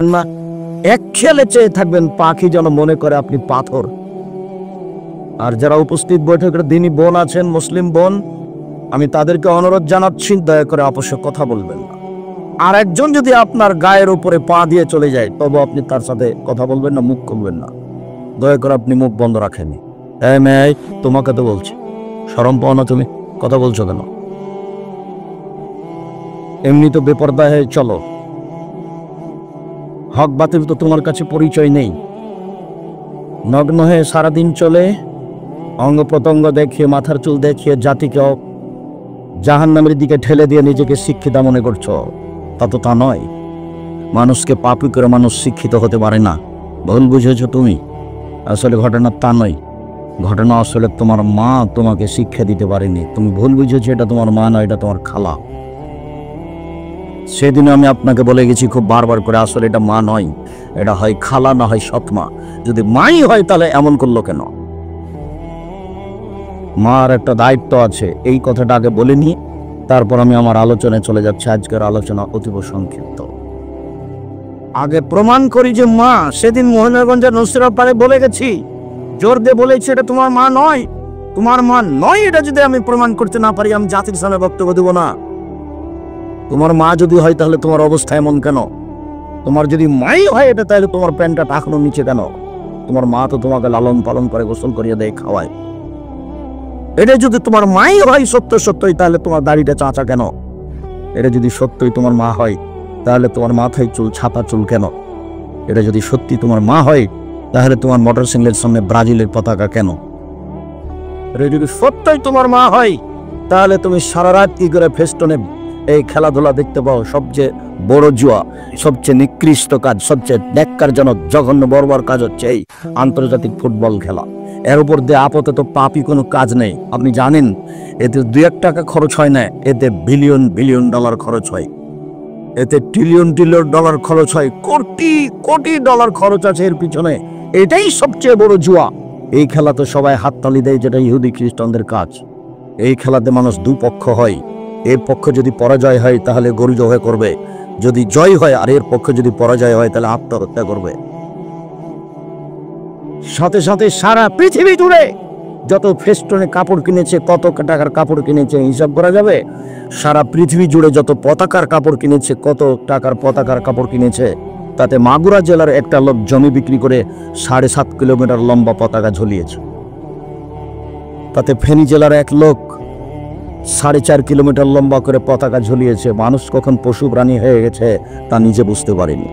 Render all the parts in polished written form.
না, এক খেয়ালে চেয়ে থাকবেন পাখি যেন মনে করে আপনি পাথর। আর যারা উপস্থিত বৈঠকের দিনই বোন আছেন, মুসলিম বোন, আমি তাদেরকে অনুরোধ জানাচ্ছি, দয়া করে অবশ্য কথা বলবেন না। আর একজন যদি আপনার গায়ের উপরে পা দিয়ে চলে যায়, তবে আপনি তার সাথে কথা বলবেন না, মুখ খুলবেন না। দয়া করে আপনি মুখ বন্ধ রাখেন। এই মেয়ে, তোমাকে তো বলছি, শরম পাও না? তুমি কথা বলছো কেন? এমনি তো বেপরদা হয়ে চলো, হক বাতিল তো তোমার কাছে পরিচয় নেই। নগ্ন হয়ে সারাদিন চলে, অঙ্গ প্রত্যঙ্গ দেখিয়ে, মাথার চুল দেখিয়ে জাতিকে জাহান্নামের দিকে ঠেলে দিয়ে নিজেকে শিক্ষিত মনে করছো। তা তো তা নয়। মানুষকে পাপী করে মানুষ শিক্ষিত হতে পারে না। ভুল বুঝেছো তুমি। আসলে ঘটনা তা নয়। ঘটনা আসলে তোমার মা তোমাকে শিক্ষা দিতে পারেনি। তুমি ভুল বুঝেছো, এটা তোমার মা নয়, এটা তোমার খালা। সেদিন আমি আপনাকে বলে গেছি খুব বারবার করে, আসলে এটা মা নয়, এটা হয় খালা, না হয় সৎমা। যদি মাই হয় তাহলে এমন করলো কেন? মার একটা দায়িত্ব আছে, এই কথাটা আগে বলে নিয়ে তারপর আমি আমার আলোচনায় চলে যাচ্ছি। আজকের আলোচনা অতীব সংক্ষিপ্ত। আগে প্রমাণ করি যে মা। সেদিন মোহনগঞ্জের নসিরার পাড়ে বলে গেছি, জোর দিয়ে বলেছি এটা তোমার মা নয়, তোমার মা নয়। এটা যদি আমি প্রমাণ করতে না পারি, আমি জাতির সামনে বক্তব্য দেব না। তোমার মা যদি হয় তাহলে তোমার অবস্থা এমন কেন? তোমার যদি মাই হয় এটা, তাহলে তোমার প্যান্টটা টাকানো নিচে কেন? তোমার মা তো তোমাকে লালন পালন করে, গোসল করিয়ে দেয়, খাওয়ায়। এটা যদি তোমার মাই হয় সত্যই, তাহলে তোমার দাড়িটা চাঁচা কেন? এটা যদি সত্যই তোমার মা হয়, তাহলে তোমার মাথায় চুল, ছাপা চুল কেন? এটা যদি সত্যি তোমার মা হয়, তাহলে তোমার মোটরসাইকেলের সামনে ব্রাজিলের পতাকা কেন? এটা যদি সত্যই তোমার মা হয়, তাহলে তুমি সারা রাত কি করে ফেস্টনে এই খেলাধুলা দেখতে পাও? সবচেয়ে বড় জুয়া, সবচেয়ে নিকৃষ্ট কাজ, সবচেয়ে ন্যাক্কারজনক, জঘন্য, বর্বর কাজ হচ্ছে এই আন্তর্জাতিক ফুটবল খেলা। এর উপর দিয়ে আপাতত পাপি কোনো কাজ নেই। আপনি জানেন এতে 2-1 টাকা খরচ হয় না, এতে বিলিয়ন বিলিয়ন ডলার খরচ হয়, এতে ট্রিলিয়ন ট্রিলিয়ন ডলার খরচ হয়, কোটি কোটি ডলার খরচ আছে এর পিছনে। এটাই সবচেয়ে বড় জুয়া। এই খেলাতে সবাই হাততালি দেয়, যেটা ইহুদি খ্রিস্টানদের কাজ। এই খেলাতে মানুষ দুপক্ষ হয়। এর পক্ষ যদি পরাজয় হয় তাহলে গরু জবাই করবে, যদি জয় হয় আর এর পক্ষ যদি পরাজয় হয় তাহলে আত্মহত্যা করবে। সাথে সাথে সারা পৃথিবী জুড়ে যত ফেস্টনে কাপড় কিনেছে, কত টাকার কাপড় কিনেছে হিসাব করা যাবে। সারা পৃথিবী জুড়ে যত পতাকার কাপড় কিনেছে, কত টাকার পতাকার কাপড় কিনেছে, তাতে মাগুরা জেলার একটা লোক জমি বিক্রি করে 7.5 কিলোমিটার লম্বা পতাকা ঝুলিয়েছে। তাতে ফেনী জেলার এক লোক 4.5 কিলোমিটার লম্বা করে পতাকা ঝুলিয়েছে। মানুষ কখন পশু প্রাণী হয়ে গেছে তা নিজে বুঝতে পারেনি।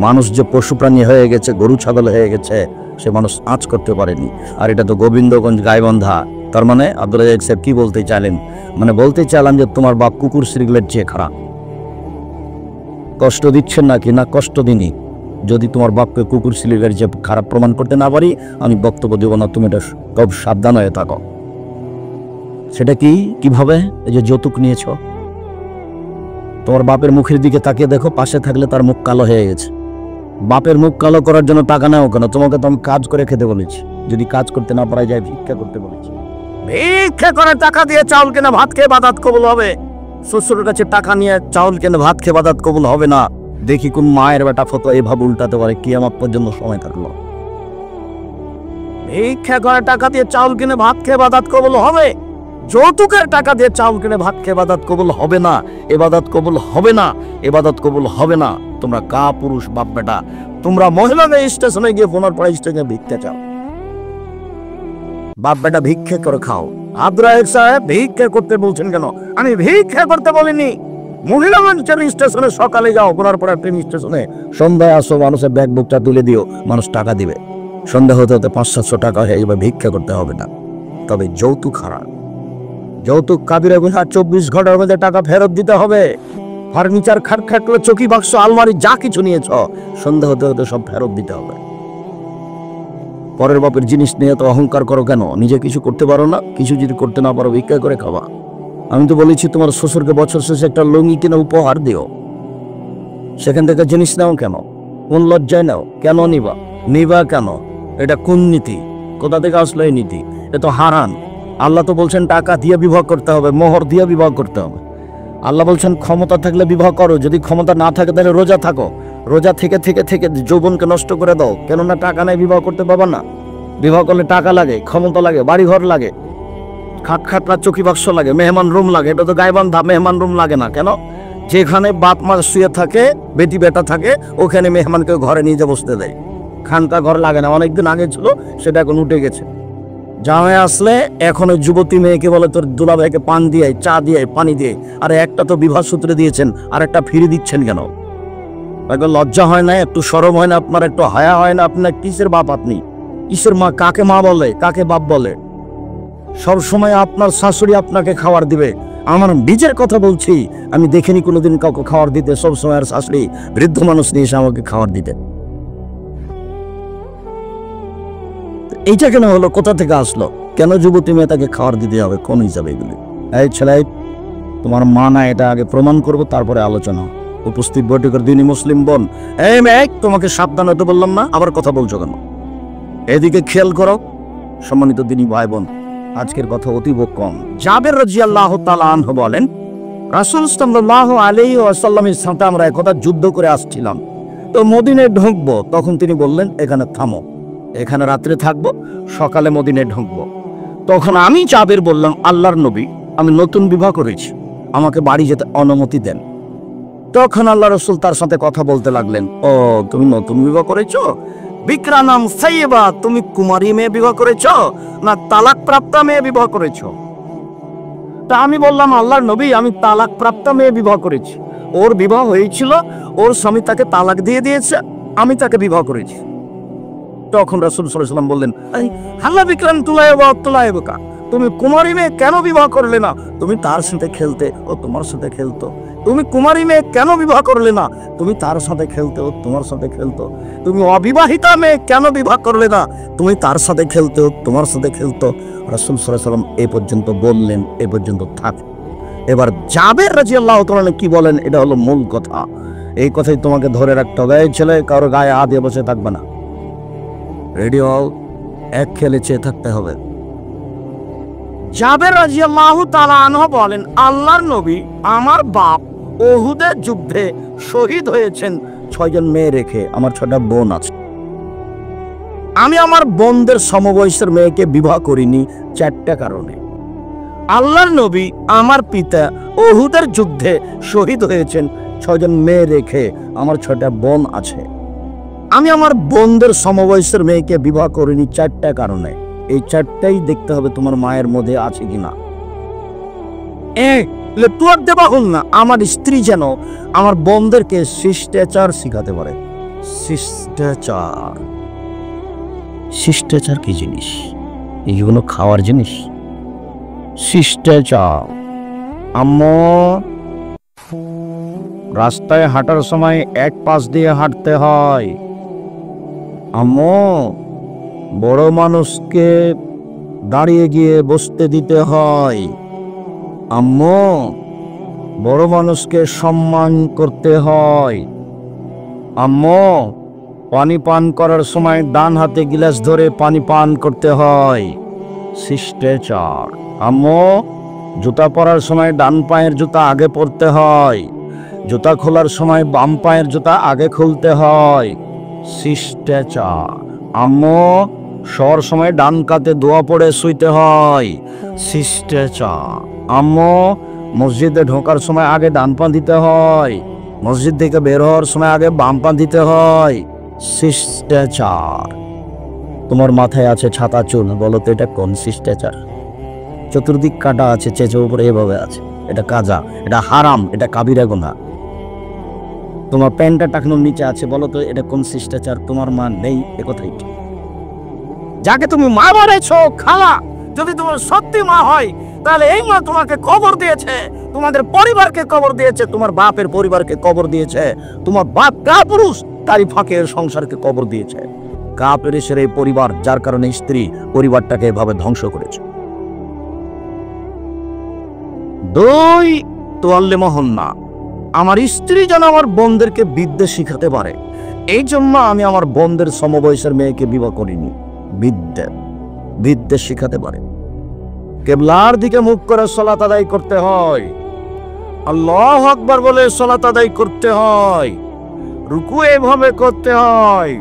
মানুষ যে পশু প্রাণী হয়ে গেছে, গরু ছাগল হয়ে গেছে, সে মানুষ আঁচ করতে পারেনি। আর এটা তো গোবিন্দগঞ্জ গাইবান্ধা। তার মানে আব্দুল রাজ্জাক সাহেব কি বলতে চাইলেন? মানে বলতে চাইলাম যে তোমার বাপ কুকুর সিরিগলের চেয়ে খারাপ। কষ্ট দিচ্ছেন নাকি? না, কষ্ট দিনই। যদি তোমার বাপকে কুকুর সিরিগলের যে খারাপ প্রমাণ করতে না পারি, আমি বক্তব্য দেব না। তুমি এটা খুব সাবধান হয়ে থাকো। সেটা কি, কিভাবে? এই যে যৌতুক নিয়েছ, তোমার বাপের মুখের দিকে তাকিয়ে দেখো, পাশে থাকলে তার মুখ কালো হয়ে গেছে। বাপের মুখ কালো করার জন্য টাকা নেও কেন? তোমাকে তো আমি কাজ করে খেতে বলেছি। যদি কাজ করতে না পারা যায়, ভিক্ষা করতে বলেছি। ভিক্ষা করে টাকা দিয়ে চাউল কেনে ভাত খেয়ে বাদাত কবুল হবে? শ্বশুরের কাছে টাকা নিয়ে চাউল কেনে ভাত খেয়ে বাদাত কবুল হবে না। দেখি কোন মায়ের বেটা ফটো এভাবে উল্টাতে পারে। কিয়ামত পর্যন্ত সময় থাকলো। ভিক্ষা করে টাকা দিয়ে চাউল কিনে ভাত খেয়ে বাদাত কবুল হবে? যৌতুকের টাকা দিয়ে চাউল কিনে ভাত খেয়ে ইবাদত কবুল হবে না। ইবাদত কবুল হবে না, ইবাদত কবুল হবে না। তোমরা কা পুরুষ বাপ বেটা, তোমরা মহিলাদের স্টেশনে গিয়ে ফোনার পরে স্টেশনে ভিক্ষা চাও। বাপ বেটা ভিক্ষা করে খাও। আব্দুল রাজ্জাক সাহেব ভিক্ষা করতে বলছেন কেন? আমি ভিক্ষা করতে বলিনি। মহিলাগঞ্জ স্টেশনে সকালে যাও, ফোনার পরে ট্রেন স্টেশনে সন্ধ্যায় আসো, মানুষের ব্যাগ বুকটা তুলে দিও, মানুষ টাকা দিবে। সন্ধ্যা হতে হতে 500-700 টাকা হয়ে যাবে, ভিক্ষা করতে হবে না। তবে যৌতুক হারাম। যৌতুক কাবিরা গুনাহ, 24 ঘন্টার মধ্যে টাকা ফেরত দিতে হবে। ফার্নিচার, খাট খাটলো, চৌকি, বাক্স, আলমারি যা কিছু নিয়েছ, সন্ধ্যা হতে হতে সব ফেরত দিতে হবে। পরের বাপের জিনিস নিয়ে তো অহংকার করো কেন? নিজে কিছু করতে পারো না? কিছু যদি করতে না পারো, ভিক্ষা করে খাওয়া। আমি তো বলেছি তোমার শ্বশুরকে বছর শেষে একটা লুঙ্গি কিনে উপহার দিও। সেখান থেকে জিনিস নাও কেন? কোন লজ্জায় নাও? কেন নিবা? নিবা কেন? এটা কোন নীতি? কোথা থেকে আসলো এই নীতি? এ তো হারাম। আল্লাহ তো বলছেন টাকা দিয়ে বিবাহ করতে হবে, মোহর দিয়ে বিবাহ করতে হবে। আল্লাহ বলছেন ক্ষমতা থাকলে বিবাহ করো, যদি ক্ষমতা না থাকে তাহলে রোজা থাকো। রোজা থেকে থেকে থেকে যৌবনকে নষ্ট করে দাও, কেননা টাকা নাই, বিবাহ করতে পারবা না। বিবাহ করলে টাকা লাগে, ক্ষমতা লাগে, বাড়িঘর লাগে, খাটখাটরা চকি বাক্স লাগে, মেহমান রুম লাগে। এটা তো গায়বান্ধা, মেহমান রুম লাগে না কেন? যেখানে বাপ মা শুয়ে থাকে, বেটি বেটা থাকে, ওখানে মেহমানকে ঘরে নিয়ে যা বসতে দেয়। খানকা ঘর লাগে না, অনেকদিন আগে ছিল, সেটা এখন উঠে গেছে। জামাই আসলে এখন ওই যুবতী মেয়েকে বলে তোর দুলাভাইকে পান দিয়ে, চা দিয়ে, পানি দিয়ে। আরে একটা তো বিবাহ সূত্রে দিয়েছেন, আর একটা ফিরে দিচ্ছেন কেন? একবার লজ্জা হয় না? একটু শরম হয় না আপনার? একটু হায়া হয় না আপনার? কিসের বাপ আপনি? কিসের মা? কাকে মা বলে, কাকে বাপ বলে? সব সময় আপনার শাশুড়ি আপনাকে খাবার দিবে। আমার নিজের কথা বলছি, আমি দেখিনি কোনোদিন কাউকে খাবার দিতে। সবসময় আর শাশুড়ি বৃদ্ধ মানুষ নিয়ে এসে আমাকে খাবার দিতে। এইটা কেন হলো? কোথা থেকে আসলো? কেন যুবতী মেয়ে তাকে খাবার দিতে হবে? কোন হিসাবে এগুলি? এই ছেলে, তোমার মা না, এটা আগে প্রমাণ করব, তারপরে আলোচনা। উপস্থিত বৈঠকের দিনই মুসলিম বোন, এই মেয়ে, তোমাকে সাবধান হতে বললাম না? আবার কথা বলছো কেন? এদিকে খেয়াল করো। সম্মানিত দিনী ভাই বোন, আজকের কথা অতীব কম। জাবের রাদিয়াল্লাহু তাআলা আনহু বলেন, রাসূল সাল্লাল্লাহু আলাইহি ওয়াসাল্লামের সাথে আমরা একদা যুদ্ধ করে আসছিলাম। তো মদিনায় ঢুকবো, তখন তিনি বললেন, এখানে থামো, এখানে রাত্রে থাকবো, সকালে মদিনায় ঢুকবো। তখন আমি জাবের বললাম, আল্লাহর নবী, আমি নতুন বিবাহ করেছি, আমাকে বাড়ি যেতে অনুমতি দেন। তখন আল্লাহ রাসূল তার সাথে কথা বলতে লাগলেন, ও তুমি নতুন বিবাহ করেছো? বিকরা নাম সাইয়্যিবা, তুমি কুমারী মেয়ে বিবাহ করেছো না তালাক প্রাপ্তা মেয়ে বিবাহ করেছো? তা আমি বললাম, আল্লাহর নবী, আমি তালাক প্রাপ্তা মেয়ে বিবাহ করেছি। ওর বিবাহ হয়েছিল, ওর স্বামী তাকে তালাক দিয়ে দিয়েছে, আমি তাকে বিবাহ করেছি। তখন রাসূল সাল্লাল্লাহু আলাইহি ওয়াসাল্লাম বললেন, হাল্লা বিকরাম তুলাইবা, তুমি কুমারী মেয়ে কেন বিবাহ করলে না? তুমি তার সাথে খেলতে, ও তোমার সাথে খেলতো। তুমি কুমারী মেয়ে কেন বিবাহ করলে না? তুমি তার সাথে খেলতে, ও তোমার সাথে খেলতো। তুমি অবিবাহিতা মেয়ে কেন বিবাহ করলে না? তুমি তার সাথে খেলতে, ও তোমার সাথে খেলতো। রাসূল সাল্লাল্লাহু আলাইহি ওয়াসাল্লাম এ পর্যন্ত বললেন, এ পর্যন্ত থাক। এবার জাবের রাদিয়াল্লাহু তাআলা কি বলেন, এটা হলো মূল কথা। এই কথাই তোমাকে ধরে রাখতে হবে। এই ছেলে, কারো গায়ে হাত দিয়ে বসে থাকবে না। রেডি হও, এক খেলে চেয়ে থাকতে হবে। জাবের রাদিয়াল্লাহু তাআলা আনহু বলেন, আল্লাহর নবী, আমার বাপ উহুদের যুদ্ধে শহীদ হয়েছেন 6 জন মেয়ে রেখে। আমার 6টা বোন আছে। আমি আমার বোনদের সমবয়সের মেয়েকে বিবাহ করিনি 4টা কারণে। আল্লাহর নবী, আমার পিতা উহুদের যুদ্ধে শহীদ হয়েছেন 6 জন মেয়ে রেখে। আমার 6টা বোন আছে। আমি আমার বোনদের সমবয়সের মেয়েকে বিবাহ করিনি 4টা কারণে। এই 4টাই দেখতে হবে তোমার মায়ের মধ্যে আছে কিনা। তুয়ার দেবা হল না, আমার স্ত্রী যেন আমার বোনদেরকে শিষ্টাচার শিখাতে পারে। শিষ্টাচার, শিষ্টাচার কি জিনিস? এইগুলো খাওয়ার জিনিস? শিষ্টাচার। আম্মু, রাস্তায় হাঁটার সময় এক পাশ দিয়ে হাঁটতে হয়। আম্মু, বড় মানুষকে দাঁড়িয়ে গিয়ে বসতে দিতে হয়। আম্মু, বড় মানুষকে সম্মান করতে হয়। আম্মু, পানি পান করার সময় ডান হাতে গ্লাস ধরে পানি পান করতে হয়। শিষ্টাচার। আম্মু, জুতা পরার সময় ডান পায়ের জুতা আগে পরতে হয়, জুতা খোলার সময় বাম পায়ের জুতা আগে খুলতে হয়। শিষ্টাচার। আম্মু, শোয়ার সময় ডান কাতে দোয়া পড়ে শুইতে হয়। শিষ্টাচার। আম্মু, মসজিদে ঢোকার সময় আগে ডান পা দিতে হয়, মসজিদ থেকে বের হওয়ার সময় আগে বাম পা দিতে হয়। শিষ্টাচার। তোমার মাথায় আছে ছাতা চুল, বলো তো এটা কোন শিষ্টাচার? চতুর্দিক কাটা আছে, চেঁচে উপরে এভাবে আছে, এটা কাজা, এটা হারাম, এটা কাবিরা গুনাহ। তোমার প্যান্টটা টাকনোর নিচে আছে, বলো তো এটা কোন শিষ্টাচার? তোমার মা নেই, এ কথাই ঠিক। যাকে তুমি মা বানাইছো, খালা, যদি তোমার সত্যি মা হয়, তাহলে এই মা তোমাকে কবর দিয়েছে, তোমাদের পরিবারকে কবর দিয়েছে, তোমার বাপের পরিবারকে কবর দিয়েছে। তোমার বাপ কাপুরুষ, তারই ফাঁকে সংসারকে কবর দিয়েছে। কাপুরুষের এই পরিবার, যার কারণে স্ত্রী পরিবারটাকে এভাবে ধ্বংস করেছে। 2, তোয়াল্লে মহন্না, আমার স্ত্রী যেন আমার বোনদেরকে বিদ্যে শিখাতে পারে। এই জন্য আমি আমার বোনদের সমবয়সের মেয়েকে বিবাহ করিনি। বিদ্যে শিখাতে পারে। কিবলার দিকে মুখ করে সালাত আদায় করতে হয়, আল্লাহু আকবার বলে সালাত আদায় করতে হয়। রুকু এভাবে করতে হয়,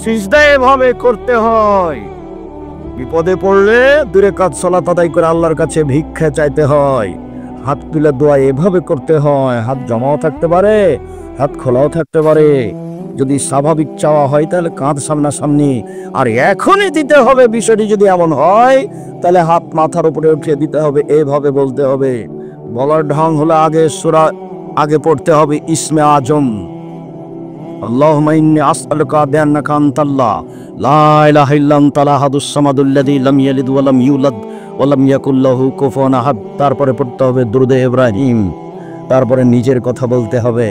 সিজদা এভাবে করতে হয়। বিপদে পড়লে 2 রাকাত সালাত আদায় করে আল্লাহর কাছে ভিক্ষা চাইতে হয়। হাত তুলে দোয়া এভাবে করতে হয়। হাত জমাও থাকতে পারে, হাত খোলাও থাকতে পারে। যদি স্বাভাবিক চাওয়া হয় তাহলে কাঁধ সামনাসামনি, আর এখনই দিতে হবে বিষয়টি যদি এমন হয় তাহলে হাত মাথার উপরে উঠিয়ে দিতে হবে, এভাবে বলতে হবে। বলার ঢং হলো আগে পড়তে হবে ইসমে আজম, আল্লাহুম্মা ইন্নী আসআলুকা বিআন্নাকা আনতাল্লাহ লা ইলাহা ইল্লা আনতাল আহাদুস সামাদুল্লাযী লাম ইয়ালিদ ওয়া লাম ইউলাদ ওয়া লাম ইয়াকুল লাহু কুফুয়ান আহাদ। তারপরে পড়তে হবে দুরূদে ইব্রাহিম, তারপরে নিজের কথা বলতে হবে।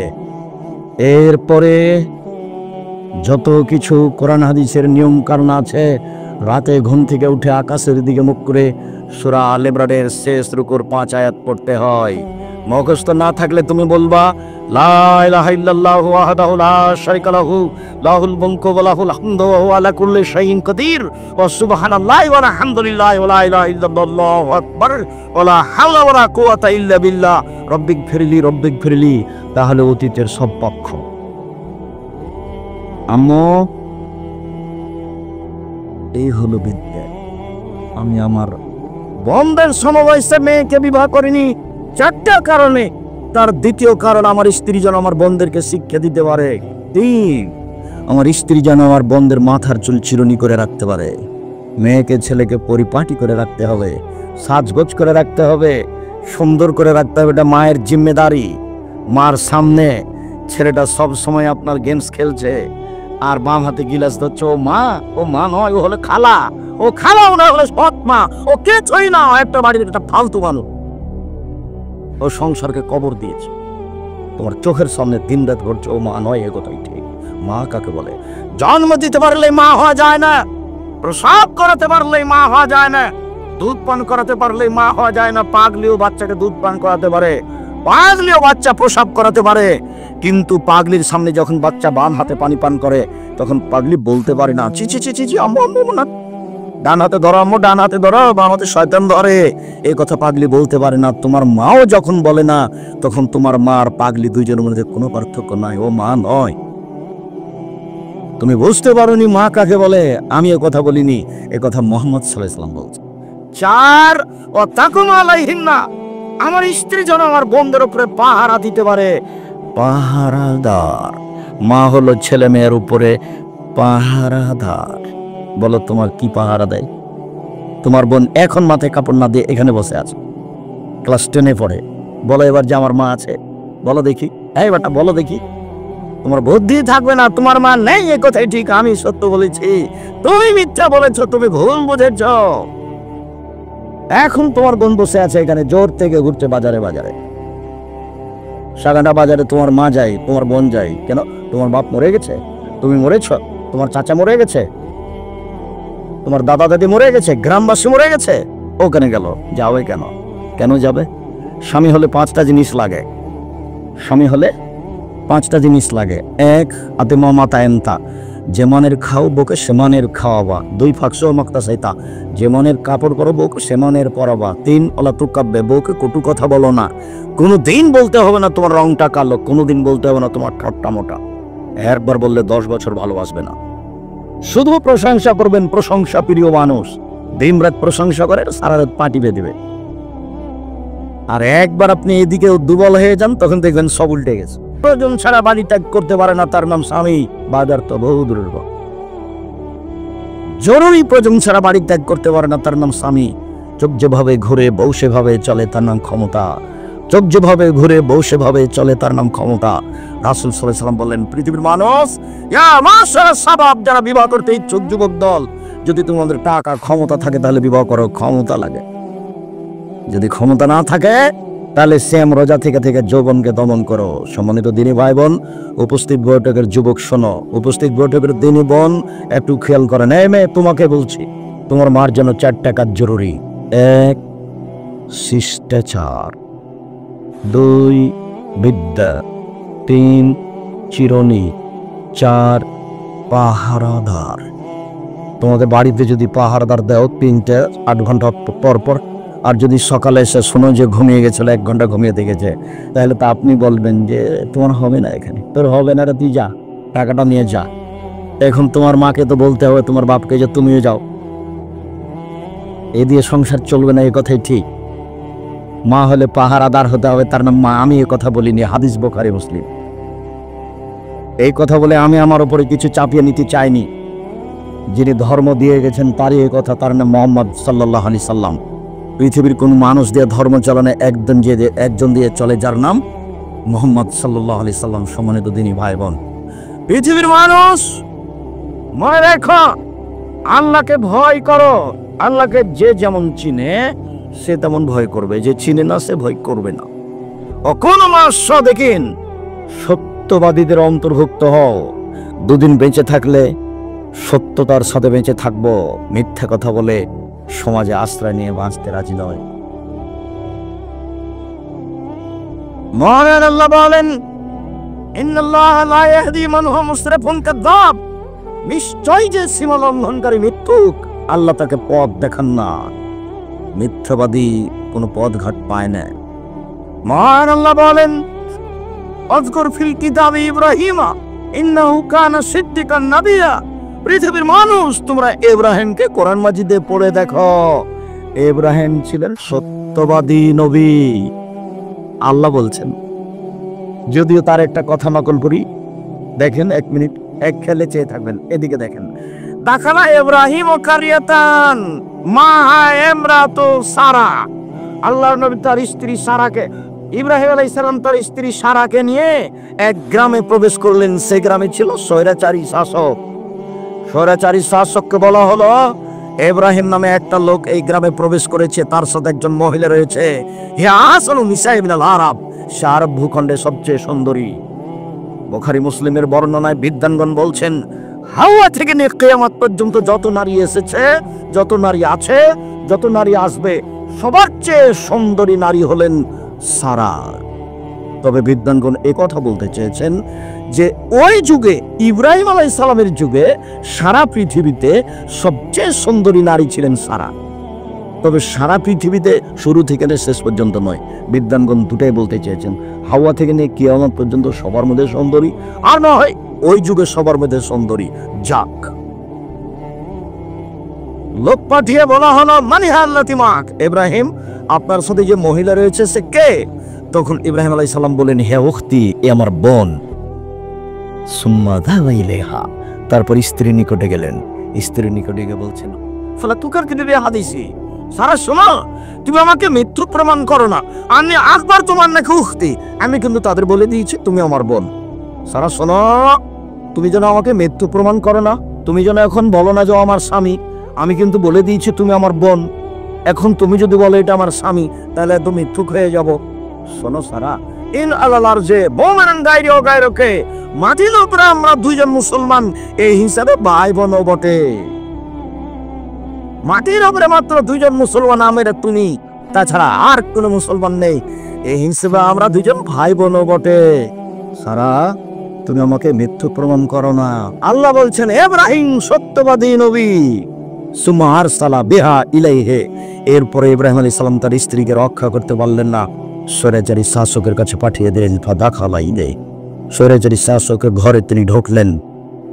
এরপরে যত কিছু কোরআন হাদিসের নিয়ম কানুন আছে, রাতে ঘুম থেকে উঠে আকাশের দিকে মুখ করে সূরা আল ইমরানের শেষ রুকুর 5 আয়াত পড়তে হয়। মুখস্থ না থাকলে তুমি বলবা লা ইলাহা ইল্লাল্লাহু ওয়াহদাহু লা শারীকা লাহু লাহুল মুলকু ওয়া লাহুল হামদু ওয়া হুয়া আলা কুল্লি শাইইন কাদির ওয়া সুবহানাল্লাহি ওয়া আলহামদুলিল্লাহি ওয়া লা ইলাহা ইল্লাল্লাহু আকবার ওয়া লা হাওলা ওয়া লা কুওয়াতা ইল্লা বিল্লাহ রব্বিগফিরলি। তাহলে অতীতের সব পক্ষ। আম্মু, এই হলো বিদ্যা। আমি আমার বন্ধের সমবয়সে মেয়েকে বিবাহ করিনি 4টা কারণে। তার দ্বিতীয় কারণ, আমার স্ত্রী যেন আমার বোনদেরকে শিক্ষা দিতে পারে। 3, আমার স্ত্রী যেন আমার বোনদের মাথার চুল চিরুনি করে রাখতে পারে। মেয়েকে ছেলেকে পরিপাটি করে রাখতে হবে, সাজগোজ করে রাখতে হবে, সুন্দর করে রাখতে হবে। এটা মায়ের জিম্মেদারি। মার সামনে ছেলেটা সব সময় আপনার গেমস খেলছে আর বাম হাতে গিলাস ধরছে, ও মা নয়, ও হলে খালা, ও খালাও না, হলে সৎ মা, ও কিছুই না, একটা বাড়ির একটা ফালতু মানুষ। ও সংসারকে কবর দিয়েছে, তোমার চোখের সামনে দিনরাত ঘটছে। ও মা নয়, এ কথাই ঠিক। মা কাকে বলে? জন্ম দিতে পারলে মা হওয়া যায় না, প্রসব করাতে পারলেই মা হওয়া যায় না, দুধ পান করাতে পারলেই মা হওয়া যায় না। পাগলিও বাচ্চাকে দুধ পান করাতে পারে, পাগলিও বাচ্চা প্রসব করাতে পারে, কিন্তু পাগলির সামনে যখন বাচ্চা বাম হাতে পানি পান করে তখন পাগলি বলতে পারে না চি চি চি চি আম্মু আম্মু না, ডান হাতে ধরো আম্মু, ডান হাতে ধরো, বাম হাতে শয়তান ধরে, এই কথা পাগলি বলতে পারে না। তোমার মাও যখন বলে না তখন তোমার মা আর পাগলি দুইজনের মধ্যে কোনো পার্থক্য নাই, ও মা নয়। তুমি বুঝতে পারোনি মা কাকে বলে? আমি এ কথা বলিনি, এ কথা মুহাম্মদ সাল্লাল্লাহু আলাইহি ওয়াসাল্লাম বলছে। 4, ও তাকুম আলাইহিন্না, আমার স্ত্রী যেন আমার বোনদের উপরে পাহারা দিতে পারে। পাহারাদার মা হলো ছেলে মেয়ের উপরে পাহারাদার। বলো, তোমার কি পাহারা দেয়? তোমার বোন এখন মাথায় কাপড় না দিয়ে এখানে বসে আছে, ক্লাস 10-এ পড়ে। বলো এবার যে আমার মা আছে, বলো দেখি, এই বেটা বলো দেখি। তোমার বুদ্ধি থাকবে না, তোমার মা নেই, এ কথাই ঠিক। আমি সত্য বলেছি, তুমি মিথ্যা বলেছো, তুমি ভুল বুঝেছ। এখন তোমার বোন বসে আছে এখানে, জোর থেকে ঘুরছে বাজারে বাজারে, সাগানা বাজারে তোমার মা যায়, তোমার বোন যায়। কেন? তোমার বাপ মরে গেছে, তুমি মরেছ, তোমার চাচা মরে গেছে, তোমার দাদা দাদি মরে গেছে, গ্রামবাসী মরে গেছে, ওখানে গেল। যাবে কেন? কেন যাবে? স্বামী হলে 5টা জিনিস লাগে। স্বামী হলে 5টা জিনিস লাগে। 1, আতে মাতা এনতা, যে মনের খাও বউকে সে মনের খাওয়াবা। 2, ফাঁকশো মাক্তা সাইতা, যে মনের কাপড় করো বউকে সে মনের পরাবা। 3, ওলা তু কাব্যে, বউকে কটু কথা বলো না। কোনোদিন বলতে হবে না তোমার রংটা কালো, কোনোদিন বলতে হবে না তোমার ঠোঁটটা মোটা। একবার বললে 10 বছর ভালোবাসবে না। শুধু প্রশংসা করবেন, প্রশংসা প্রিয় মানুষ। দিন রাত প্রশংসা করে, সারা রাত পাটি বেঁধে। আর একবার আপনি এদিকে দুর্বল হয়ে যান, তখন দেখবেন সব উল্টে গেছে। প্রয়োজন ছাড়া বাড়ি ত্যাগ করতে পারে না, তার নাম স্বামী। বাজার তো বহু দূরের কথা। জরুরি প্রয়োজন ছাড়া বাড়ি ত্যাগ করতে পারে না, তার নাম স্বামী। চোখ যেভাবে ঘুরে বউ সেভাবে চলে, তার নাম ক্ষমতা। চোখ যেভাবে ঘুরে বউ সেভাবে চলে, তার নাম ক্ষমতা। রাসূল সাল্লাল্লাহু আলাইহি ওয়াসাল্লাম বললেন, পৃথিবীর মানুষ, ইয়া মাশাআল্লাহ শাবাব, যারা বিবাহ করতে ইচ্ছুক যুবক দল, যদি তোমাদের টাকা ক্ষমতা থাকে তাহলে বিবাহ করো, ক্ষমতা লাগে। যদি ক্ষমতা না থাকে তাহলে সেম রোজা থেকে থেকে যৌবনকে দমন করো। সম্মানিত দিনী ভাই বোন, উপস্থিত বৈঠকের যুবক শোনো, উপস্থিত বৈঠকের দিনী বোন একটু খেয়াল করেন। এই মেয়ে, তোমাকে বলছি, তোমার মার জন্য 4টা কাজ জরুরি। 1, শিষ্টাচার। 2, বিদ্যা। 3, চিরুনি। 4, পাহারাদার। তোমাদের বাড়িতে যদি পাহারাদার দাও 3টে 8 ঘন্টা পর পর, আর যদি সকালে এসে শোনো যে ঘুমিয়ে গেছিল, 1 ঘন্টা ঘুমিয়ে দেখেছে, তাহলে তা আপনি বলবেন যে তোমার হবে না, এখানে তোর হবে না রে, তুই যা, টাকাটা নিয়ে যা। এখন তোমার মাকে তো বলতে হবে, তোমার বাপকে, যে তুমিও যাও। এ দিয়ে সংসার চলবে না, এই কথাই ঠিক। মা হলে পাহারাদার হতে হবে, তার নাম মা। আমি এ কথা বলিনি, হাদিস বুখারী মুসলিম। এই কথা বলে আমি আমার উপরে কিছু চাপিয়ে নিতে চাইনি। যিনি ধর্ম দিয়ে গেছেন তারই এই কথা, তার নাম মুহাম্মদ সাল্লাল্লাহু আলাইহি সাল্লাম। পৃথিবীর কোন মানুষ দিয়ে ধর্ম চালানো একজন দিয়ে চলে, যার নাম মুহাম্মদ সাল্লাল্লাহু আলাইহি সাল্লাম। সম্মানিত দিনী ভাই বোন, পৃথিবীর মানুষ মনে রেখো, আল্লাহকে ভয় করো। আল্লাহকে যে যেমন চিনে সে তেমন ভয় করবে, যে চিনে না সে ভয় করবে না। কোন মাস দেখেন, সত্যবাদীদের অন্তর্ভুক্ত হও। দুদিন বেঁচে থাকলে সত্যতার সাথে বেঁচে থাকবো, মিথ্যা কথা বলে সমাজে আশ্রয় নিয়ে বাঁচতে রাজি নয়। মহান আল্লাহ বলেন, ইন্নাল্লাহা লা ইয়াহদি মান হুয়া মুসরিফুন কাযাব। নিশ্চয় যে সীমা লঙ্ঘনকারী মিথ্যুক, আল্লাহ তাকে পথ দেখান না। মিথ্যাবাদী কোনো পথ ঘাট পায় না। মহান আল্লাহ বলেন, আযকুর ফিল কিতাবি ইব্রাহিম ইন্নাহু কানা সিদ্দিকান নাবিয়্যা। পৃথিবীর মানুষ, তোমরা ইব্রাহিমকে কোরআন মাজিদে পড়ে দেখো। ইব্রাহিম ছিলেন সত্যবাদী নবী, আল্লাহ বলছেন। যদিও তার একটা কথা নকল করি, দেখেন, 1 মিনিট এক খেলে চেয়ে থাকবেন, এদিকে দেখেন। দাখালা ইব্রাহিম ও কারিয়াতান মাহা ইমরাতু সারা। আল্লাহর নবী তার স্ত্রী সারাকে, ইব্রাহিম আলাইহিস সালাম তার স্ত্রী সারাকে নিয়ে এক গ্রামে প্রবেশ করলেন। সেই গ্রামে ছিল স্বৈরাচারী শাসক। স্বৈরাচারী শাসককে বলা হলো, ইব্রাহিম নামে একটা লোক এই গ্রামে প্রবেশ করেছে, তার সাথে একজন মহিলা রয়েছে। হিয়া আসলু নিসাই মিনাল আরব, সে আরব ভূখণ্ডের সবচেয়ে সুন্দরী। বুখারী মুসলিমের বর্ণনায় বিদ্বানগণ বলছেন, হাওয়া থেকে নিয়ে কিয়ামত পর্যন্ত যত নারী এসেছে, যত নারী আছে, যত নারী আসবে, সবার চেয়ে সুন্দরী নারী হলেন সারা। তবে বিদ্বানগণ এ কথা বলতে চেয়েছেন যে ওই যুগে, ইব্রাহিম আলাইহিস সালামের যুগে, সারা পৃথিবীতে সবচেয়ে সুন্দরী নারী ছিলেন সারা। তবে সারা পৃথিবীতে শুরু থেকে শেষ পর্যন্ত নয়, বিদ্বানগণ দুটাই বলতে চেয়েছেন। হাওয়া থেকে নিয়ে কিয়ামত পর্যন্ত সবার মধ্যে সুন্দরী, আর নয় ওই যুগে সবার মধ্যে সুন্দরী। যাক, লোক পাঠিয়ে বলা হলো, মানি হাল্লাতি মাক, ইব্রাহিম আপনার সাথে যে মহিলা রয়েছে সে কে? তখন ইব্রাহিম আলাইহিস সালাম বলেন, হে উখতি, এ আমার বোন। সুম্মা যাওয়া ইলাইহা, তারপর স্ত্রীর নিকটে গেলেন। স্ত্রীর নিকটে গিয়ে বলছেন, ফালা তুকার কিনবে হাদিসি, সারা শোনো, তুমি আমাকে মৃত্যু প্রমাণ করো না। আমি আকবার তোমার নাকি উখতি, আমি কিন্তু তাদের বলে দিয়েছি তুমি আমার বোন। সারা শোনো, তুমি যেন আমাকে মৃত্যু প্রমাণ করো না। তুমি যেন এখন বলো না যে আমার স্বামী। আমি কিন্তু বলে দিয়েছি তুমি আমার বোন। এখন তুমি যদি বলো এটা আমার স্বামী, তাহলে তো মিথ্যুক হয়ে যাব। শোনো সারা, ইন আলালার যে বোমেন গায়রি ও গায়রকে, মাটির উপরে আমরা দুইজন মুসলমান, এই হিসাবে ভাই বোন বটে। মাটির উপরে মাত্র দুইজন মুসলমান, আমের তুমি, তাছাড়া আর কোন মুসলমান নেই। এই হিসাবে আমরা দুইজন ভাই বোন বটে। সারা, তুমি আমাকে মৃত্যু প্রমাণ করো না। আল্লাহ বলছেন, ইব্রাহিম সত্যবাদী নবী। সুম্মা আরসালা বিহা ইলাইহি, এরপরে ইব্রাহিম আলাইহিস সালাম তার স্ত্রীকে রক্ষা করতে পারলেন না, স্বৈরাচারী শাসকের কাছে পাঠিয়ে দিলেন। ফাদাখালা ইলাইহি, স্বৈরাচারী শাসকের ঘরে তিনি ঢুকলেন।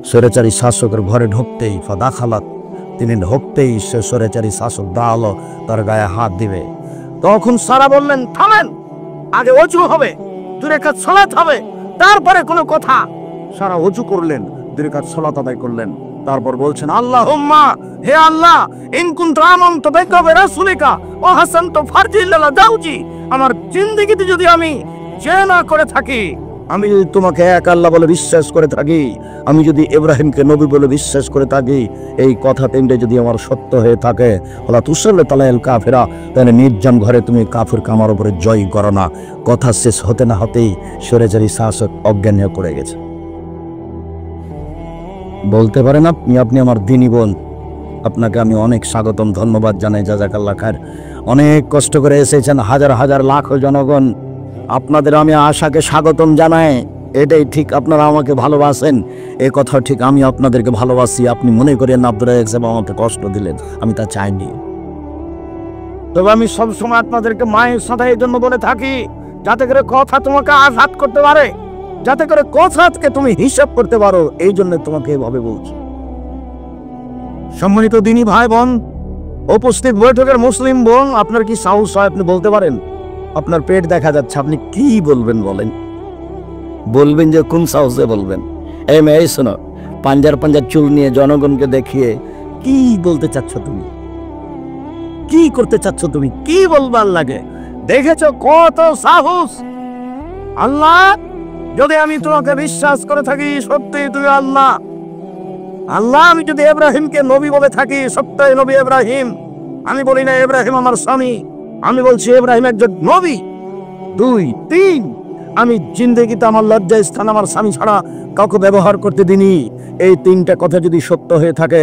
স্বৈরাচারী শাসকের ঘরে ঢুকতেই, ফাদাখালাত, তিনি ঢুকতেই সে স্বৈরাচারী শাসক দাঁড়ালো, তার গায়ে হাত দিবে। তখন সারা বললেন, থামেন, আগে ওযু হবে, 2 রাকাত সালাত হবে, তারপরে কোনো কথা। সারা ওযু করলেন, 2 রাকাত সালাত আদায় করলেন। তারপর বলছেন, আল্লাহুম্মা, হে আল্লাহ, ইন কুনতু আমানতু বিকা ওয়া রাসূলিকা ওয়া হাসানতু ফারজি লিলা দাউজি, আমার জিন্দেগিতে যদি আমি জিনা করে থাকি, আমি যদি তোমাকে এক আল্লাহ বলে বিশ্বাস করে থাকি, আমি যদি ইব্রাহিমকে নবী বলে বিশ্বাস করে থাকি, এই কথা তিনটে যদি আমার সত্য হয়ে থাকে, ওলা তুসাল্লে তালাইল কাফেরা, তাহলে নির্জন ঘরে তুমি কাফেরকে আমার উপরে জয় করো না। কথা শেষ হতে না হতেই স্বৈরাচারী শাসক অজ্ঞান হয়ে পড়ে গেছে। বলতে পারেন, আপনি আমার দিনী বোন, আপনাকে আমি অনেক স্বাগতম, ধন্যবাদ জানাই, জাযাকাল্লাহ খায়ের। অনেক কষ্ট করে এসেছেন, হাজার হাজার লাখ জনগণ, আপনাদের আমি আশাকে স্বাগতম জানাই। এটাই ঠিক, আপনারা আমাকে ভালোবাসেন, এ কথা ঠিক, আমি আপনাদেরকে ভালোবাসি। আপনি মনে করেন আব্দুর রাজ্জাক সাহেব আমাকে কষ্ট দিলেন, আমি তা চাইনি। তবে আমি সবসময় আপনাদেরকে মায়ের সাথে এই জন্য বলে থাকি, যাতে করে কথা তোমাকে আঘাত করতে পারে, যাতে করে কথাকে তুমি হিসাব করতে পারো, এই জন্য তোমাকে এভাবে বলছি। সম্মানিত দিনী ভাই বোন, উপস্থিত বৈঠকের মুসলিম বোন, আপনার কি সাহস হয় আপনি বলতে পারেন? আপনার পেট দেখা যাচ্ছে, আপনি কি বলবেন বলেন? বলবেন যে কোন সাহসে বলবেন? এই মেয়ে শোনো, পাঞ্জার চুল নিয়ে জনগণকে দেখিয়ে কি বলতে চাচ্ছ তুমি? কি করতে চাচ্ছ তুমি? কি বলবার লাগে? দেখেছো কত সাহস? আল্লাহ, যদি আমি তোমাকে বিশ্বাস করে থাকি সত্যি তুমি আল্লাহ। আল্লাহ, আমি যদি ইব্রাহিমকে নবী বলে থাকি সত্যই নবী ইব্রাহিম। আমি বলি না ইব্রাহিম আমার স্বামী, আমি বলছি ইব্রাহিম একজন নবী। 2, 3, আমি জিন্দেগিতে আমার লজ্জা স্থান আমার স্বামী ছাড়া কাউকে ব্যবহার করতে দিনি। এই 3টা কথা যদি সত্য হয়ে থাকে,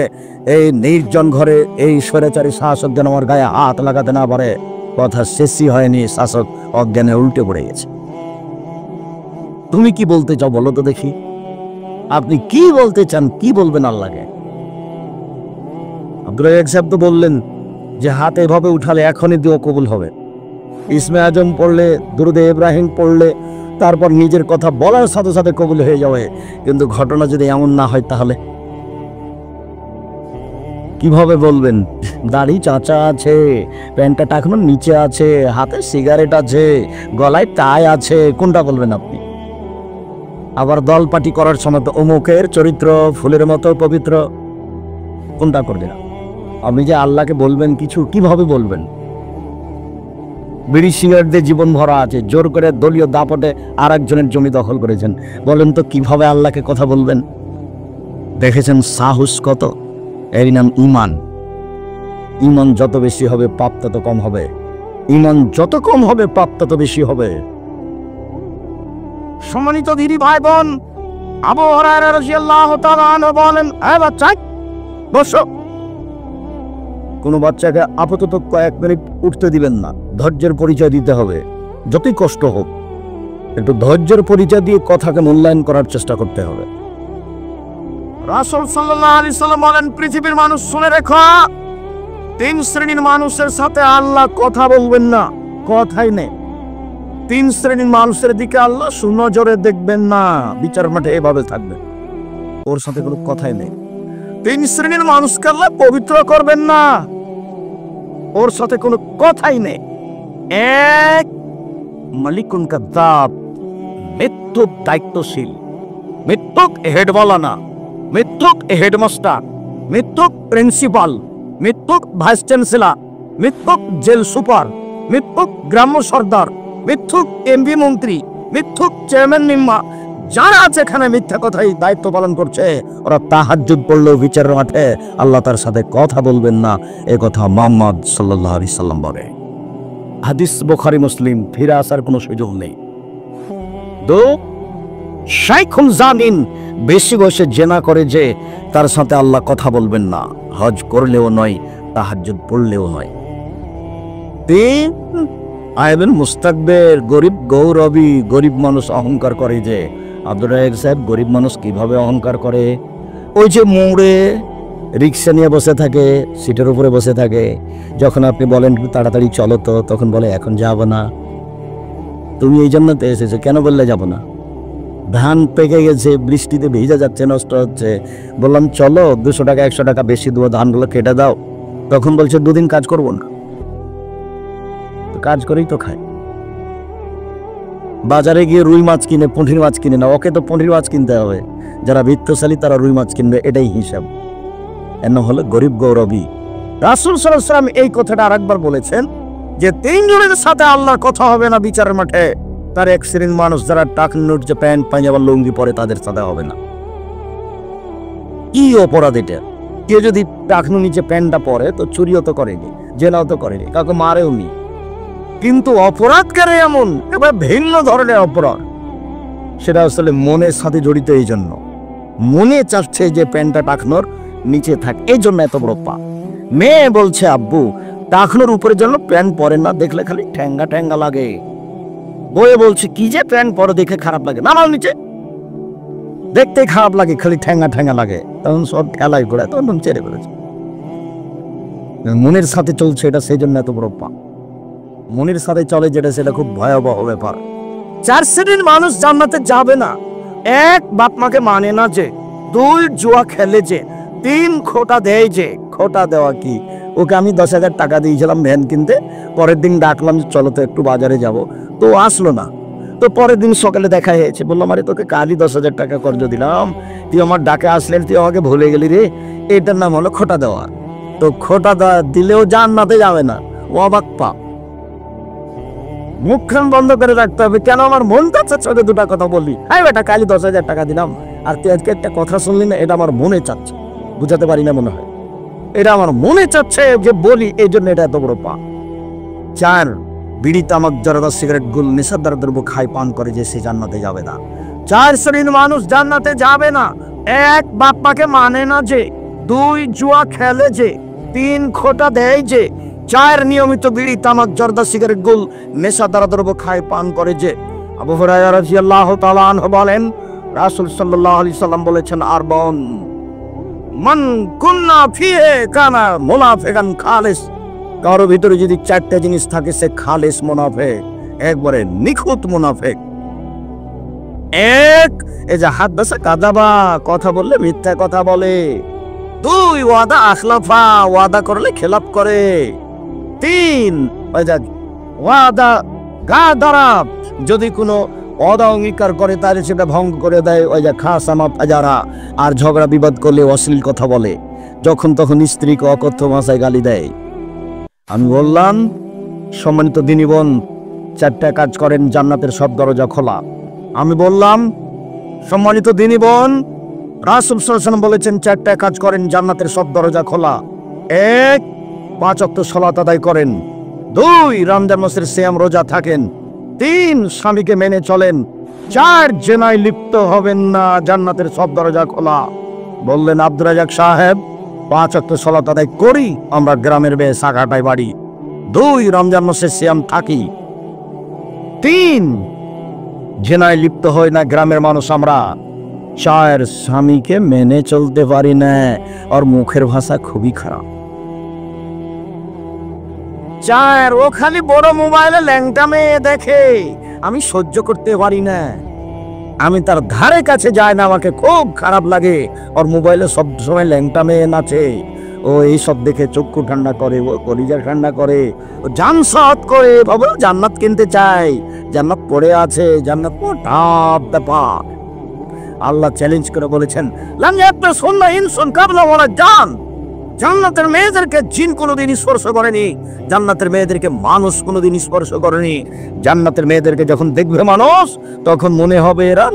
এই নির্জন ঘরে এই স্বৈরাচারী শাসক যেন আমার গায়ে হাত লাগাতে না পারে। কথা শেষই হয়নি, শাসক অজ্ঞানে উল্টে পড়ে গেছে। তুমি কি বলতে চাও বলো তো দেখি? আপনি কি বলতে চান? কি বলবেন আল্লাহকে? আব্দুল রাজ্জাক সাহেব তো বললেন যে হাত এভাবে উঠালে এখনই দোয়া কবুল হবে। ইসমে আজম পড়লে, দুরুদে ইব্রাহিম পড়লে, তারপর নিজের কথা বলার সাথে সাথে কবুল হয়ে যাবে। কিন্তু ঘটনা যদি এমন না হয় তাহলে কিভাবে বলবেন? দাড়ি চাচা আছে, প্যান্টটা টাকনোর নিচে আছে, হাতে সিগারেট আছে, গলায় টাই আছে, কোনটা বলবেন আপনি? আবার দল পার্টি করার সময় তো অমুকের চরিত্র ফুলের মতো পবিত্র, কোনটা করবেন? আপনি যে আল্লাহকে বলবেন কিছু, কিভাবে বলবেন? বিড়ি সিগারেটদের জীবন ভরা আছে, জোর করে দলীয় দাপটে আর একজনের জমি দখল করেছেন। বলেন তো কিভাবে আল্লাহকে কথা বলবেন? দেখেছেন সাহস কত? এর নাম ঈমান। ঈমান যত বেশি হবে পাপ তত কম হবে। ঈমান যত কম হবে পাপ তত বেশি হবে। সম্মানিত দিদি ভাই বোন, আবু হুরায়রা রাদিয়াল্লাহু তাআলা আনহু বলেন, এই বাচ্চা বসো। কোনো বাচ্চাকে আপাতত কয়েক মিনিট উঠতে দিবেন না, ধৈর্যের পরিচয় দিতে হবে। যতই কষ্ট হোক একটু ধৈর্যের পরিচয় দিয়ে কথাকে মূল্যায়ন করার চেষ্টা করতে হবে। রাসূল সাল্লাল্লাহু আলাইহি সাল্লাম বলেন, পৃথিবীর মানুষ শুনে রেখো, 3 শ্রেণীর মানুষের সাথে আল্লাহ কথা বলবেন না, কথাই নেই। 3 শ্রেণীর মানুষের দিকে আল্লাহ সুনজরে দেখবেন না, বিচার মাঠে এভাবে থাকবে, ওর সাথে কোনো কথাই নেই। 3 শ্রেণীর মানুষকে আল্লাহ পবিত্র করবেন না, ওর সাথে কোনো কথাই নেই। 1, মালিকুন কাযাব, মিথ্যুক দায়িত্বশীল, মিথ্যুক হেডওয়ালা, মিথ্যুক হেডমাস্টার, মিথ্যুক প্রিন্সিপাল, মিথ্যুক ভাইস চ্যান্সেলর, মিথ্যুক জেল সুপার, মিথ্যুক গ্রাম্য সর্দার, মিথ্যুক এমপি মন্ত্রী, মিথ্যুক চেয়ারম্যান নিম্মা, যারা আছে এখানে মিথ্যা কথাই দায়িত্ব পালন করছে, ওরা তাহাজ্জুদ পড়লেও বিচারের মাঠে আল্লাহ তার সাথে কথা বলবেন না, এ কথা মুহাম্মদ সাল্লাল্লাহু আলাইহি সাল্লাম বলে। হাদিস বুখারী মুসলিম, ফিরে আসার কোনো সুযোগ নেই। 2, শাইখুল জানিন, বেশি বয়সে জেনা করে যে তার সাথে আল্লাহ কথা বলবেন না, হজ করলেও নয়, তাহাজ্জুদ পড়লেও নয়। 3, আইবেন মুস্তাকবির, গরিব গৌরবী, গরিব মানুষ অহংকার করে যে। আব্দুল রাজ্জাক সাহেব, গরিব মানুষ কিভাবে অহংকার করে? ওই যে মোড়ে রিক্সা নিয়ে বসে থাকে, সিটের উপরে বসে থাকে, যখন আপনি বলেন তাড়াতাড়ি চলো তো, তখন বলে এখন যাব না। তুমি এই জন্য তো এসেছো, কেন বললে যাব না? ধান পেকে গেছে, বৃষ্টিতে ভিজে যাচ্ছে, নষ্ট হচ্ছে, বললাম চলো 200 টাকা 100 টাকা বেশি দেবো, ধানগুলো কেটে দাও, তখন বলছে 2 দিন কাজ করবো না। কাজ করেই তো খায়। বাজারে গিয়ে রুই মাছ কিনে, পুঁটির মাছ কিনে না, ওকে তো পুঁটির মাছ কিনতে হবে। যারা বিত্তশালী তারা রুই মাছ কিনবে, এটাই হিসাব। এর হলো গরিব গৌরবী। রাসূল সাল্লাল্লাহু আলাইহি ওয়াসাল্লাম এই কথাটা আরেকবার বলেছেন যে 3 জনের সাথে আল্লাহর কথা হবে না বিচারের মাঠে। তার 1 শ্রেণীর মানুষ যারা টাকনুর যে প্যান্ট পাঞ্জাবা লুঙ্গি পরে তাদের সাথে হবে না। কি অপরাধ এটা? কেউ যদি টাকনু নিচে প্যান্টটা পরে তো চুরিও তো করেনি, জেনাও তো করেনি, কাউকে মারেও নি, কিন্তু অপরাধ করে এমন এবার ভিন্ন ধরনের অপরাধ, সেটা আসলে মনের সাথে জড়িত। এই জন্য মনে চাচ্ছে যে প্যান্টটা টাকনোর নিচে থাক, এই জন্য এত বড় পা। মেয়ে বলছে আব্বু টাকনোর উপরে জন্য প্যান্ট পরে না, দেখলে খালি ঠ্যাঙ্গা ঠ্যাঙ্গা লাগে। বয়ে বলছে কি যে প্যান্ট পরে দেখে খারাপ লাগে, নামাল নিচে, দেখতে খারাপ লাগে, খালি ঠ্যাঙ্গা ঠ্যাঙ্গা লাগে। তখন সব খেলাই ঘোড়ায় তখন ছেড়ে ফেলেছে। মনের সাথে চলছে এটা, সেই জন্য এত বড় পা। মনের সাথে চলে যেটা, সেটা খুব ভয়াবহ ব্যাপার। 4 শ্রেণীর মানুষ জান্নাতে যাবে না, এক, বাপ মাকে মানে না যে, দুই, জুয়া খেলে যে, তিন, খোটা দেয় যে। খোটা দেওয়া কি? ওকে আমি 10,000 টাকা দিয়েছিলাম ভ্যান কিনতে, পরের দিন ডাকলাম যে চলো তো একটু বাজারে যাব, তো আসলো না। তো পরের দিন সকালে দেখা হয়েছে, বললাম আরে তোকে কালই 10,000 টাকা কর্জ দিলাম, তুই আমার ডাকে আসলেন, তুই আমাকে ভুলে গেলি রে। এটার নাম হলো খোটা দেওয়া। তো খোটা দিলেও জান্নাতে যাবে না, অবাক পা। মুখখান বন্ধ করে রাখতে হবে। কেন? আমার মন চাচ্ছে ছোট দুটা কথা বললি। হ্যাঁ বেটা, কালই 10,000 টাকা দিলাম, আর তুই আজকে একটা কথা শুনলি না, এটা আমার মনে চাচ্ছে, বুঝাতে পারি না মনে হয়, এটা আমার মনে চাচ্ছে যে বলি, এই জন্য এটা এত বড় পা। 4, বিড়ি, তামাক, জর্দা, সিগারেট, গুল, নেশাদার দ্রব্য খায় পান করে যে, সে জান্নাতে যাবে না। 4 শ্রেণীর মানুষ জান্নাতে যাবে না। 1, বাপ মাকে মানে না যে, 2, জুয়া খেলে যে, 3, খোটা দেয় যে, 4, নিয়মিত বিড়ি, তামাক, জর্দা, সিগারেট, গুল, নেশাদার দ্রব্য খায় পান করে যে। আবু হুরায়রা রাদিয়াল্লাহু তাআলা আনহু বলেন, রাসূল সাল্লাল্লাহু আলাইহি সাল্লাম বলেছেন, আরবাউন মান কুন্না ফিহি কানা মুনাফিকান খালিস। কারো ভিতরে যদি 4টা জিনিস থাকে, সে খালিস মুনাফিক, একবারে নিখুঁত মুনাফিক। 1, এই যে হাদাসা কাযাবা, কথা বললে মিথ্যা কথা বলে। 2, ওয়াদা আখলাফা, ওয়াদা করলে খেলাপ করে। 3, ওই যে ওয়াদা গাদারা, যদি কোনো ওয়াদা অঙ্গীকার করে তাহলে সেটা ভঙ্গ করে দেয়। ওই যে খাসামা ফাজারা, আর ঝগড়া বিবাদ করলে অশ্লীল কথা বলে, যখন তখন স্ত্রীকে অকথ্য ভাষায় গালি দেয়। আমি বললাম, সম্মানিত দিনী বোন, 4টা কাজ করেন, জান্নাতের সব দরজা খোলা। আমি বললাম, সম্মানিত দিনী বোন, রাসূল সাল্লাল্লাহু আলাইহি ওয়াসাল্লাম বলেছেন 4টা কাজ করেন, জান্নাতের সব দরজা খোলা। 1, 5 ওয়াক্ত সালাত আদায় করেন। 2, রমজান মাসের সিয়াম রোজা থাকেন। 3, স্বামীকে মেনে চলেন। 4, জেনায় লিপ্ত হবেন না, জান্নাতের সব দরজা খোলা। বললেন, আব্দুর রাজ্জাক সাহেব, 5 ওয়াক্ত সালাত আদায় করি, আমরা গ্রামের মেয়ে সাগাটায় বাড়ি। 2, রমজান মাসের সিয়াম থাকি। 3, জেনায় লিপ্ত হই না, গ্রামের মানুষ আমরা। 4, স্বামীকে মেনে চলতে পারি না, আর মুখের ভাষা খুবই খারাপ। 4, ও খালি বড় মোবাইলে ল্যাংটা মেয়ে দেখে, আমি সহ্য করতে পারি না, আমি তার ধারে কাছে যাই না, আমাকে খুব খারাপ লাগে। আর মোবাইলে সব সময় ল্যাংটা মেয়ে নাচে, ও এইসব দেখে চক্ষু ঠান্ডা করে, ও কলিজা ঠান্ডা করে, ও জানসাত করে, বাবু জান্নাত কিনতে চাই, জান্নাত পড়ে আছে, জান্নাত টাপ ব্যাপার। আল্লাহ চ্যালেঞ্জ করে বলেছেন, লাম ইয়াকতা সুন্না ইনসুন কাবলা ওয়ালা জান। জান্নাতের মেয়েদেরকে জিন কোনোদিন স্পর্শ করেনি, জান্নাতের মেয়েদেরকে মানুষ কোনোদিন স্পর্শ করেনি। জান্নাতের মেয়েদেরকে যখন দেখবে মানুষ, তখন মনে হবে এরা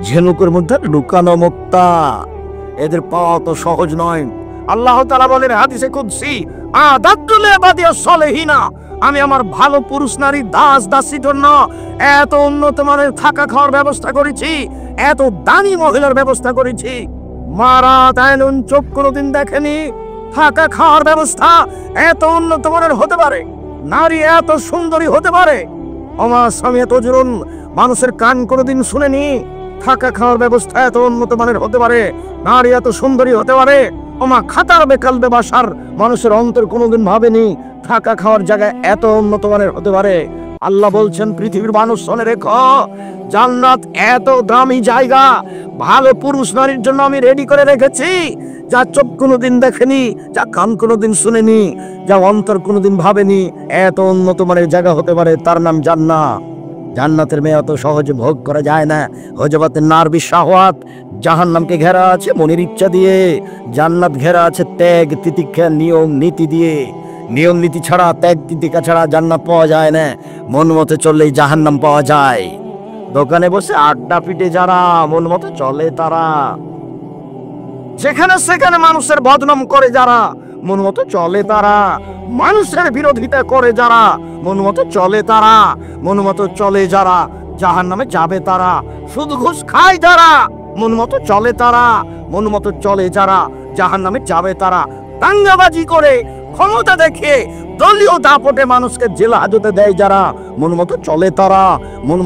ঝিনুকের মধ্যে লুকানো মুক্তা, এদের পাওয়া তো সহজ নয়। আল্লাহ তাআলা বলেন হাদিসে কুদসি, আদাতু লিবাদিয়াস সালিহিনা, আমি আমার ভালো পুরুষ নারী দাস দাসীর জন্য এত উন্নত মানের থাকা খাওয়ার ব্যবস্থা করেছি, এত দামি মহিলার ব্যবস্থা করেছি। মারা তাইনুন, চোখ কোনোদিন দেখেনি, থাকা খাওয়ার ব্যবস্থা এত উন্নত মানের হতে পারে, নারী এত সুন্দরী হতে পারে। ওমা সামিয়াত উজরুন, মানুষের কান কোনোদিন শুনেনি, থাকা খাওয়ার ব্যবস্থা এত উন্নত মানের হতে পারে, নারী এত সুন্দরী হতে পারে। ওমা খাতার বেকাল বেবাসার, মানুষের অন্তর কোনোদিন ভাবেনি থাকা খাওয়ার জায়গায় এত উন্নত মানের হতে পারে। আল্লাহ বলছেন, পৃথিবীর মানুষ শুনে রেখো, জান্নাত এত দামি জায়গা, ভালো পুরুষ নারীর জন্য আমি রেডি করে রেখেছি, যা চোখ কোনোদিন দেখেনি, যা কান কোনোদিন শুনেনি, যা অন্তর কোনোদিন ভাবেনি, এত উন্নত মানের জায়গা হতে পারে, তার নাম জান্নাত। জান্নাতের মেয়ে অত সহজে ভোগ করা যায় না। হযরত নারবি শাহওয়াত, জাহান্নামকে ঘেরা আছে মনের ইচ্ছা দিয়ে, জান্নাত ঘেরা আছে ত্যাগ তিতিক্ষা নিয়ম নীতি দিয়ে। নিয়ম নীতি ছাড়া, ত্যাগ তিতিক্ষা ছাড়া জান্নাত পাওয়া যায় না, মন মতো চললেই জাহান্নাম পাওয়া যায়। দোকানে বসে আড্ডা পিটে যারা, মন মতো চলে তারা, যেখানে সেখানে মানুষের বদনাম করে যারা, মন মতো চলে তারা, মানুষের বিরোধিতা করে যারা, মন মতো চলে তারা, মন মতো চলে যারা, জাহান্নামে যাবে তারা। সুদ ঘুষ খায় যারা, মন মতো চলে তারা, মন মতো চলে যারা, জাহান্নামে যাবে তারা। দাঙ্গাবাজি করে, ক্ষমতা দেখে, দলীয় দাপটে মানুষকে জেল হাজতে দেয় যারা, মন মতো চলে তারা, মন